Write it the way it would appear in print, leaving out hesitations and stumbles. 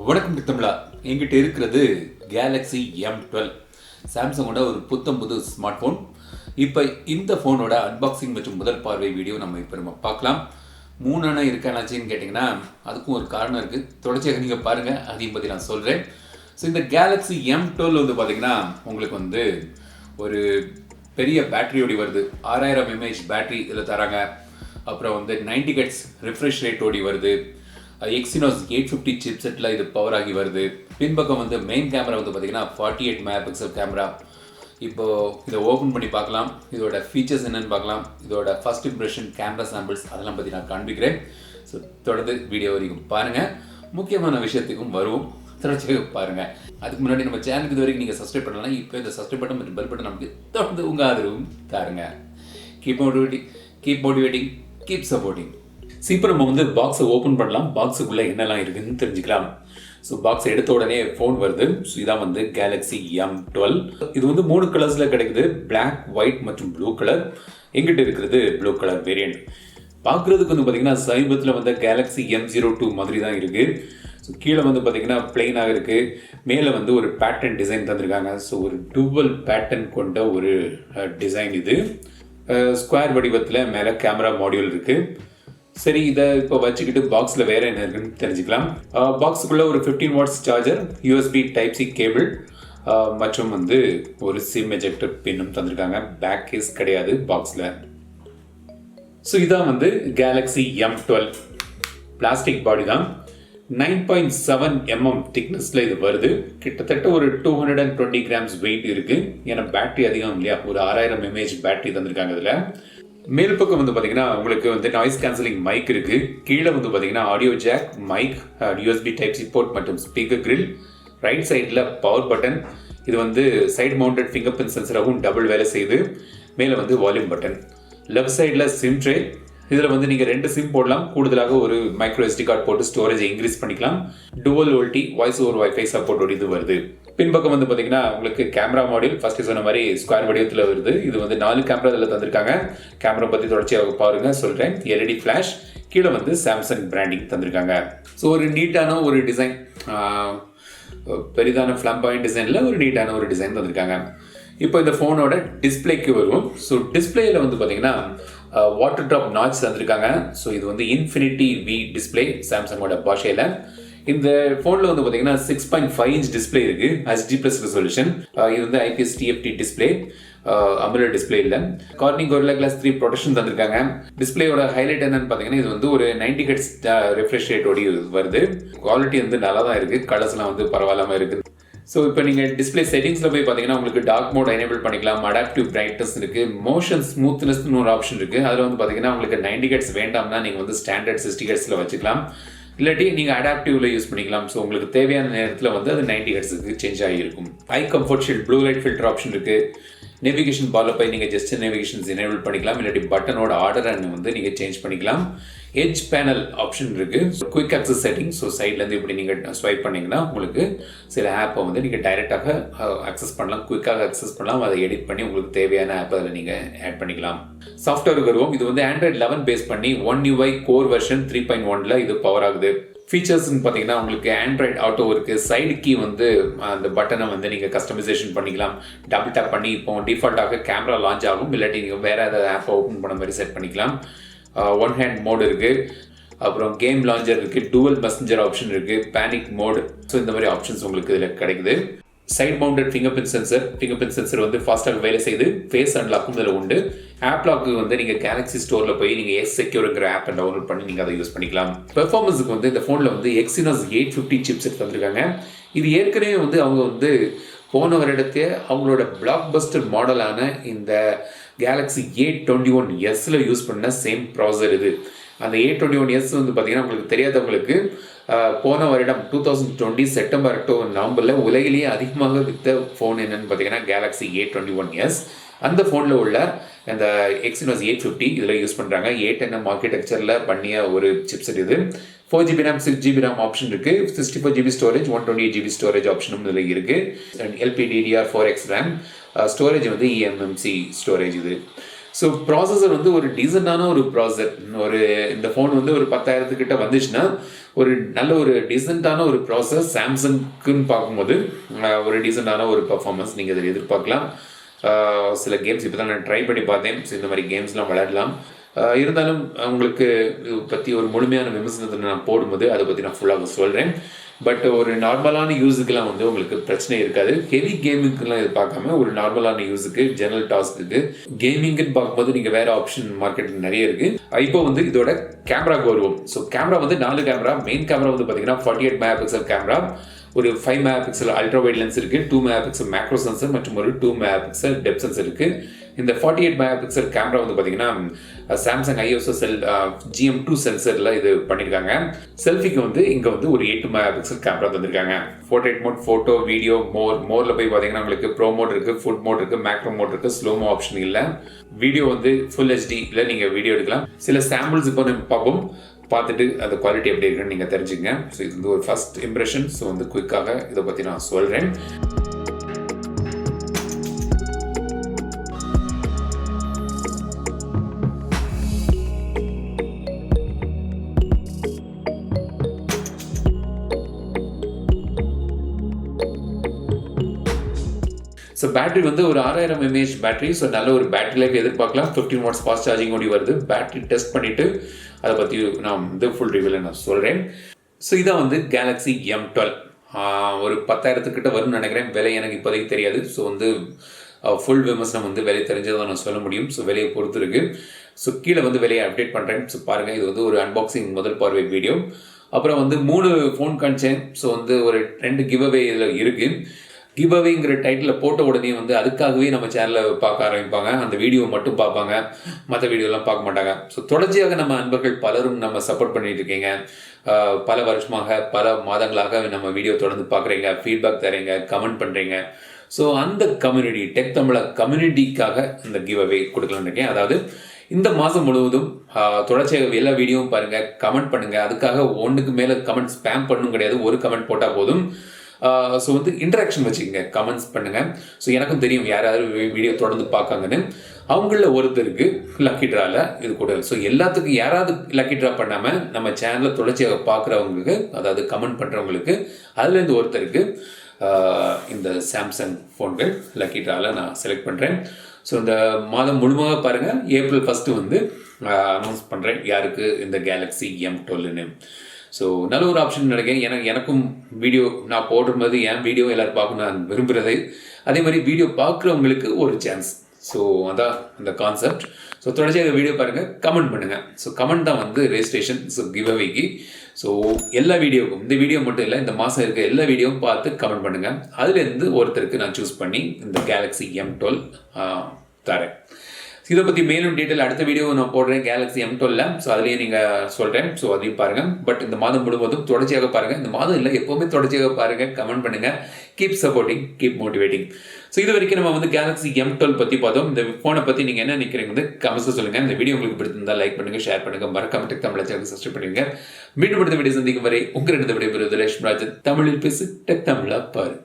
வணக்கம் தமிழா. எங்கிட்ட இருக்கிறது கேலக்ஸி M12 சாம்சங்கோட ஒரு புது ஸ்மார்ட் ஃபோன். இப்போ இந்த ஃபோனோட அன்பாக்சிங் மற்றும் முதல் பார்வை வீடியோ நம்ம பார்க்கலாம். 3 அண்ணா இருக்கானாச்சின்னு கேட்டிங்கன்னா அதுக்கும் ஒரு காரணம் இருக்குது. தொடர்ச்சியாக நீங்கள் பாருங்கள், அதையும் பற்றி நான் சொல்கிறேன். ஸோ இந்த கேலக்ஸி M12 வந்து பார்த்திங்கன்னா உங்களுக்கு வந்து ஒரு பெரிய பேட்டரியோடி வருது. 6000 mAh பேட்டரி இதில் தராங்க. அப்புறம் வந்து 90 Hz ரிஃப்ரெஷ் ரேட்டோடி வருது. Exynos 850 சிப்செட்டில் இது பவர் ஆகி வருது. பின்பக்கம் வந்து மெயின் கேமரா வந்து பார்த்திங்கன்னா 48 MP கேமரா. இப்போது இதை ஓப்பன் பண்ணி பார்க்கலாம். இதோட ஃபீச்சர்ஸ் என்னென்னு பார்க்கலாம். இதோட ஃபர்ஸ்ட் இம்ப்ரெஷன், கேமரா சாம்பிள்ஸ் அதெல்லாம் பற்றி நான் காண்பிக்கிறேன். ஸோ தொடர்ந்து வீடியோ வரைக்கும் பாருங்கள். முக்கியமான விஷயத்துக்கும் வருவோம், தொடர்ச்சியாக பாருங்கள். அதுக்கு முன்னாடி நம்ம சேனலுக்கு இது வரைக்கும் நீங்கள் சப்ஸ்கிரைப் பண்ணலாம். இப்போ இந்த சப்ஸ்கிரைப் பட்டன் மற்றும் பெல் பட்டன் நமக்கு தொடர்ந்து உங்கள் ஆதரவும் தாருங்க. Keep motivating, keep supporting. இப்போ நம்ம வந்து பாக்ஸை ஓப்பன் பண்ணலாம். பாக்ஸுக்குள்ளே என்னெல்லாம் இருக்குதுன்னு தெரிஞ்சுக்கலாம். ஸோ பாக்ஸ் எடுத்த உடனே ஃபோன் வருது. ஸோ இதான் வந்து கேலக்ஸி M12. இது வந்து 3 கலர்ஸில் கிடைக்குது, பிளாக், ஒயிட் மற்றும் ப்ளூ கலர். எங்கிட்ட இருக்கிறது ப்ளூ கலர் வேரியண்ட். பார்க்குறதுக்கு வந்து பார்த்திங்கன்னா சமீபத்தில் வந்து கேலக்ஸி M02 மாதிரி தான் இருக்குது. ஸோ கீழே வந்து பார்த்திங்கன்னா பிளெயினாக இருக்குது. மேலே வந்து ஒரு பேட்டர்ன் டிசைன் தந்திருக்காங்க. ஸோ ஒரு டூவல் பேட்டர்ன் கொண்ட ஒரு டிசைன் இது. ஸ்கொயர் வடிவத்தில் மேலே கேமரா மாடியூல் இருக்குது. சரி, இதை இப்போ வச்சுக்கிட்டு பாக்ஸில் வேறு என்ன இருக்குன்னு தெரிஞ்சுக்கலாம். பாக்ஸுக்குள்ளே ஒரு 15 watts charger, USB Type-C cable மற்றும் வந்து ஒரு சிம் எஜெக்டர் பின்னும் தந்திருக்காங்க. பேக் கேஸ் கிடையாது பாக்ஸில். ஸோ இதான் வந்து கேலக்ஸி M12. பிளாஸ்டிக் பாடி தான். 9.7 mm திக்னஸில் இது வருது. கிட்டத்தட்ட ஒரு 220 grams வெயிட் இருக்குது. ஏன்னா பேட்டரி அதிகம் இல்லையா, ஒரு 6000 mAh பேட்டரி தந்திருக்காங்க. இதில் மேல் பக்கம் வந்து பார்த்தீங்கன்னா உங்களுக்கு வந்து நாய்ஸ் கேன்சலிங் மைக் இருக்குது. கீழே வந்து பார்த்தீங்கன்னா audio jack, mic, USB Type-C port மற்றும் ஸ்பீக்கர் கிரில். ரைட் சைடில் பவர் பட்டன். இது வந்து சைடு மவுண்டட் ஃபிங்கர் பிரிண்ட் சென்சராகவும் டபுள் வேலை செய்யுது. மேலே வந்து வால்யூம் பட்டன். லெஃப்ட் சைடில் சிம் ட்ரே. இதில் வந்து நீங்கள் 2 சிம் போடலாம். கூடுதலாக ஒரு மைக்ரோ SD கார்டு போட்டு ஸ்டோரேஜ் இன்க்ரீஸ் பண்ணிக்கலாம். Dual VoLTE voice over wifi சப்போர்ட்டோடு இது வருது. பின்பக்கம் வந்து பார்த்தீங்கன்னா உங்களுக்கு கேமரா மாடியூல் ஃபர்ஸ்ட் சொன்ன மாதிரி ஸ்கொயர் வடிவத்தில் வருது. இது வந்து 4 கேமரா இதில் தந்திருக்காங்க. கேமரா பற்றி தொடர்ச்சியாக பாருங்க சொல்கிறேன். LED flash. கீழே வந்து சாம்சங் பிராண்டிங் தந்திருக்காங்க. ஸோ ஒரு நீட்டான ஒரு டிசைன், பெரிதான ஃப்ளம்பாயின் டிசைனில் ஒரு நீட்டான ஒரு டிசைன் தந்திருக்காங்க. இப்போ இந்த ஃபோனோட டிஸ்பிளேக்கு வருவோம். ஸோ டிஸ்பிளேயில் வந்து பார்த்தீங்கன்னா வாட்டர் ட்ராப் நாட்ச் தந்திருக்காங்க. ஸோ இது வந்து இன்ஃபினிட்டி V டிஸ்பிளே சாம்சங்கோட பாஷையில். இந்த ஃபோனில் வந்து பார்த்தீங்கன்னா 6.5 inch டிஸ்பிளே இருக்குது. HD+ resolution. இது வந்து IPS TFT display, AMOLED display இல்லை. கார்னிங் Gorilla Glass 3 ப்ரொடெக்ஷன் தந்திருக்காங்க. டிஸ்பிளேயோட ஹைலைட் என்னன்னு பார்த்தீங்கன்னா இது வந்து ஒரு 90 Hz ரிஃப்ரெஷ் ரேட்டோடி வருது. குவாலிட்டி வந்து நல்லா தான் இருக்குது. கலர்ஸ்லாம் வந்து பரவாயில்லாமல் இருக்குது. ஸோ இப்போ நீங்கள் டிஸ்பிளே செட்டிங்ஸில் போய் பார்த்தீங்கன்னா உங்களுக்கு டார்க் மோட் எனேபிள் பண்ணிக்கலாம். அடாப்டிவ் பிரைட்னஸ் இருக்குது. மோஷன் ஸ்மூத்னஸ்னு ஒரு ஆப்ஷன் இருக்குது. அதில் வந்து பார்த்தீங்கன்னா உங்களுக்கு 90 Hz வேண்டாம்னா நீங்கள் வந்து ஸ்டாண்டர்ட் 60 Hzல வச்சுக்கலாம். இல்லாட்டி நீங்கள் அடாப்டிவ்ல யூஸ் பண்ணிக்கலாம். ஸோ உங்களுக்கு தேவையான நேரத்தில் வந்து அது 90 Hzக்கு சேஞ்ச் ஆகியிருக்கும். Eye comfort shield, blue light filter option இருக்குது. நேவிகேஷன் பாலில் போய் நீங்கள் ஜஸ்ட் நேவிகேஷன்ஸ் எனேபிள் பண்ணிக்கலாம். இல்லாட்டி பட்டனோட ஆர்டரை வந்து நீங்கள் சேஞ்ச் பண்ணிக்கலாம். எட்ஜ் பேனல் ஆப்ஷன் இருக்குது. Quick access setting. ஸோ சைட்லேருந்து இப்படி நீங்கள் ஸ்வைப் பண்ணிங்கன்னா உங்களுக்கு சில ஆப்பை வந்து நீங்கள் டைரெக்டாக அக்சஸ் பண்ணலாம், குயிக்காக அக்சஸ் பண்ணலாம். அதை எடிட் பண்ணி உங்களுக்கு தேவையான ஆப்பை அதில் நீங்கள் ஆட் பண்ணிக்கலாம். சாஃப்ட்வேர் வருவோம். இது வந்து Android 11 பேஸ் பண்ணி One UI கோர் வெர்ஷன் 3.1ல் இது பவர் ஆகுது. ஃபீச்சர்ஸ்ன்னு பார்த்தீங்கன்னா உங்களுக்கு ஆண்ட்ராய்டு ஆட்டோ இருக்குது. சைடு கீ வந்து அந்த பட்டனை வந்து நீங்கள் கஸ்டமைசேஷன் பண்ணிக்கலாம். டபுள் டேப் பண்ணி இப்போ டிஃபால்ட்டாக கேமரா லான்ச் ஆகும். இல்லாட்டி நீங்கள் வேறு ஏதாவது ஆப்பை ஓப்பன் பண்ண மாதிரி செட் பண்ணிக்கலாம். ஒன் ஹேண்ட் மோடு இருக்குது. அப்புறம் கேம் லான்ச்சர் இருக்குது. டுவல் மெசஞ்சர் ஆப்ஷன் இருக்குது. Panic mode. ஸோ இந்த மாதிரி ஆப்ஷன்ஸ் உங்களுக்கு இதில் கிடைக்குது. Side mounted finger print sensor வந்து ஃபாஸ்ட்டாக வேலை செய்யுது. ஃபேஸ் அன்லாக்கும் இதில் உண்டு. ஆப் லாக்கு வந்து நீங்கள் கேலக்ஸி ஸ்டோரில் போய் நீங்கள் செக்யூர்ங்கிற ஆப்பை டவுன்லோட் பண்ணி நீங்கள் அதை யூஸ் பண்ணிக்கலாம். பெர்ஃபார்மன்ஸுக்கு வந்து இந்த ஃபோனில் வந்து Exynos 850 சிப்செட் தந்திருக்காங்க. இது ஏற்கனவே வந்து அவங்க வந்து போன வருடத்தே அவங்களோட பிளாக் பஸ்டர் மாடலான இந்த கேலக்ஸி A21Sல யூஸ் பண்ண சேம் ப்ராசஸர் இது. அந்த A21S வந்து பார்த்தீங்கன்னா உங்களுக்கு தெரியாதவங்களுக்கு போன வருடம் 2020 செப்டம்பர், அக்டோபர், நவம்பரில் உலகிலேயே அதிகமாக விற்ற ஃபோன் என்னன்னு பார்த்தீங்கன்னா கேலக்ஸி A21S. அந்த ஃபோனில் உள்ள அந்த Exynos 850 இதில் யூஸ் பண்ணுறாங்க. 8nm ஆர்கிடெக்சரில் பண்ணிய ஒரு சிப்செட் இது. 4GB RAM 6GB RAM option இருக்கு, 64GB ஸ்டோரேஜ் 128GB ஸ்டோரேஜ் ஆப்ஷனும் இதில் இருக்கு. LPDDR4X RAM ஸ்டோரேஜ் வந்து eMMC ஸ்டோரேஜ் இது. ஸோ ப்ராசஸர் வந்து ஒரு டீசெண்டான ஒரு ப்ராசஸர். இந்த ஃபோன் வந்து ஒரு 10,000 கிட்ட வந்துச்சுன்னா ஒரு நல்ல ஒரு டீசெண்டான ஒரு ப்ராசஸர் சாம்சங்குன்னு பார்க்கும்போது ஒரு டீசெண்டான ஒரு பர்ஃபார்மன்ஸ் நீங்கள் இதில் எதிர்பார்க்கலாம். சில கேம்ஸ் இப்போ தான் நான் ட்ரை பண்ணி பார்த்தேன். ஸோ இந்த மாதிரி கேம்ஸ்லாம் விளையாடலாம். இருந்தாலும் உங்களுக்கு இது பற்றி ஒரு முழுமையான விமர்சனத்தை நான் போடும்போது அதை பற்றி நான் ஃபுல்லாக சொல்கிறேன். பட் ஒரு நார்மலான யூஸுக்கெல்லாம் வந்து உங்களுக்கு பிரச்சனை இருக்காது. ஹெவி கேமிங்க்குலாம் இது பார்க்காம ஒரு நார்மலான யூஸுக்கு, ஜெனரல் டாஸ்க்கு, கேமிங்னு பார்க்கும்போது நீங்கள் வேறு ஆப்ஷன் மார்க்கெட்டில் நிறைய இருக்குது. இப்போ வந்து இதோட கேமராக்கு வருவோம். ஸோ கேமரா வந்து 4 கேமரா. மெயின் கேமரா வந்து பார்த்தீங்கன்னா 48 மெகா பிக்சல் கேமரா, ஒரு 5 mega pixel ultra wide lens இருக்குது, 2 மெகா பிக்சல் மேக்ரோ சென்சர் மற்றும் ஒரு 2 மெகா பிக்சல் டெப்த் சென்சர் இருக்குது. இந்த 48 மெகா பிக்சல் கேமரா வந்து பார்த்தீங்கன்னா சாம்சங் ISO GM2 சென்சரில் இது பண்ணியிருக்காங்க. செல்ஃபிக்கு வந்து இங்கே வந்து ஒரு 8 மெகா பிக்சல் கேமரா தந்திருக்காங்க. போர்ட்ரேட் மோட், ஃபோட்டோ, வீடியோ, மோரில் போய் பார்த்தீங்கன்னா உங்களுக்கு ப்ரோ மோட் இருக்குது, ஃபுட் மோட் இருக்குது, மேக்ரோ மோட் இருக்குது, ஸ்லோமோ ஆப்ஷன் இல்லை. வீடியோ வந்து ஃபுல் HDயில் நீங்கள் வீடியோ எடுக்கலாம். சில சாம்பிள்ஸ் இப்போ நம்ம பார்ப்போம், பார்த்துட்டு அந்த குவாலிட்டி எப்படி இருக்குன்னு நீங்கள் தெரிஞ்சுங்க. ஸோ இது வந்து ஒரு ஃபர்ஸ்ட் இம்ப்ரெஷன். ஸோ வந்து குயிக்காக இதை பற்றி நான் சொல்கிறேன். ஸோ பேட்டரி வந்து ஒரு 6000 mAh பேட்டரி. ஸோ நல்ல ஒரு பேட்டரி லைஃப் எதிர்பார்க்கலாம். 15 வாட்ஸ் ஃபாஸ்ட் சார்ஜிங் ஓடி வருது. பேட்டரி டெஸ்ட் பண்ணிவிட்டு அதை பற்றி நான் வந்து ஃபுல் ரிவ்யூவில் நான் சொல்கிறேன். ஸோ இதான் வந்து கேலக்ஸி M12 ஒரு 10,000 கிட்ட வரும்னு நினைக்கிறேன். விலை எனக்கு இப்போதைக்கு தெரியாது. ஸோ வந்து ஃபுல் விமர்சனம் வந்து விலை தெரிஞ்சதை நான் சொல்ல முடியும். ஸோ விலையை பொறுத்து இருக்குது. ஸோ கீழே வந்து விலையை அப்டேட் பண்ணுறேன். ஸோ பாருங்கள், இது வந்து ஒரு அன்பாக்சிங் முதல் பார்வை வீடியோ. அப்புறம் வந்து 3 ஃபோன் காமிச்சேன். ஸோ வந்து ஒரு 2 கிவ்அவே இதில் இருக்குது. கிவ்அவேங்கிற டைட்டில் போட்ட உடனே வந்து அதுக்காகவே நம்ம சேனலில் பார்க்க ஆரம்பிப்பாங்க. அந்த வீடியோவை மட்டும் பார்ப்பாங்க, மற்ற வீடியோலாம் பார்க்க மாட்டாங்க. ஸோ தொடர்ச்சியாக நம்ம அன்பர்கள் பலரும் நம்ம சப்போர்ட் பண்ணிட்டு இருக்கீங்க. பல வருஷமாக, பல மாதங்களாக நம்ம வீடியோ தொடர்ந்து பார்க்குறீங்க, ஃபீட்பேக் தரீங்க, கமெண்ட் பண்ணுறீங்க. ஸோ அந்த கம்யூனிட்டி, டெக் தமிழ கம்யூனிட்டிக்காக இந்த கிவ்அவே கொடுக்கலான்னு இருக்கேன். அதாவது இந்த மாதம் முழுவதும் தொடர்ச்சியாக எல்லா வீடியோவும் பாருங்கள், கமெண்ட் பண்ணுங்கள். அதுக்காக ஒன்றுக்கு மேலே கமெண்ட் ஸ்பேம் பண்ணணும் கிடையாது, ஒரு கமெண்ட் போட்டால் போதும். ஸோ வந்து இன்ட்ராக்ஷன் வச்சுக்கோங்க, கமெண்ட்ஸ் பண்ணுங்கள். ஸோ எனக்கும் தெரியும் யாராவது வீடியோ தொடர்ந்து பார்க்காங்கன்னு. அவங்களில் ஒருத்தருக்கு லக்கி ட்ராவில் இது கூட. ஸோ எல்லாத்துக்கும் யாராவது லக்கி ட்ரா பண்ணாமல் நம்ம சேனலில் தொடர்ச்சியாக பார்க்குறவங்களுக்கு, அதாவது கமெண்ட் பண்ணுறவங்களுக்கு, அதுலேருந்து ஒருத்தருக்கு இந்த சாம்சங் ஃபோன்கள் லக்கி ட்ராவில் நான் செலக்ட் பண்ணுறேன். ஸோ இந்த மாதம் முழுமையாக பாருங்கள். April 1 வந்து அனௌன்ஸ் பண்ணுறேன் யாருக்கு இந்த கேலக்ஸி M12ன்னு. ஸோ நல்ல ஒரு ஆப்ஷன் நினைக்கிறேன். எனக்கும் வீடியோ நான் போடும்போது என் வீடியோ எல்லோரும் பார்க்கணும் நான் விரும்புகிறது. அதே மாதிரி வீடியோ பார்க்குறவங்களுக்கு ஒரு சான்ஸ். ஸோ அதான் இந்த கான்செப்ட். ஸோ தொடர்ச்சியாக வீடியோ பாருங்கள், கமெண்ட் பண்ணுங்கள். ஸோ கமெண்ட் தான் வந்து ரெஜிஸ்ட்ரேஷன். ஸோ கிவ்அவேக்கு. ஸோ எல்லா வீடியோவுக்கும், இந்த வீடியோ மட்டும் இல்லை, இந்த மாதம் இருக்க எல்லா வீடியோவும் பார்த்து கமெண்ட் பண்ணுங்கள். அதுலேருந்து ஒருத்தருக்கு நான் சூஸ் பண்ணி இந்த கேலக்ஸி M12 தரேன். இதை பற்றி மேலும் டீட்டெயில் அடுத்த வீடியோ நான் போடுறேன் கேலக்ஸி M12. ஸோ அதுலேயே நீங்கள் சொல்கிறேன். ஸோ அதையும் பாருங்கள். பட் இந்த மாதம் முழுவதும் தொடர்ச்சியாக பாருங்கள். இந்த மாதம் இல்லை, எப்போவுமே தொடர்ச்சியாக பாருங்கள், கமெண்ட் பண்ணுங்கள். Keep supporting, keep motivating. So இது வரைக்கும் நம்ம வந்து கேலக்ஸி M12 பற்றி பார்த்தோம். இந்த ஃபோனை பற்றி நீங்கள் என்ன நினைக்கிறீங்க வந்து கமெண்ட்ஸில் சொல்லுங்கள். இந்த வீடியோ உங்களுக்கு பிடிச்சிருந்தால் லைக் பண்ணுங்கள், ஷேர் பண்ணுங்கள், மறக்காம டெக் தமிழ் சேனலுக்கு சப்ஸ்கிரைப் பண்ணுங்க. மீண்டும் அடுத்த வீடியோ சந்திக்கும் வரை உங்களிடம் விடைபெறுவது ரேஷ்மராஜன். தமிழில் பேசு, டெக் தமிழா பாரு.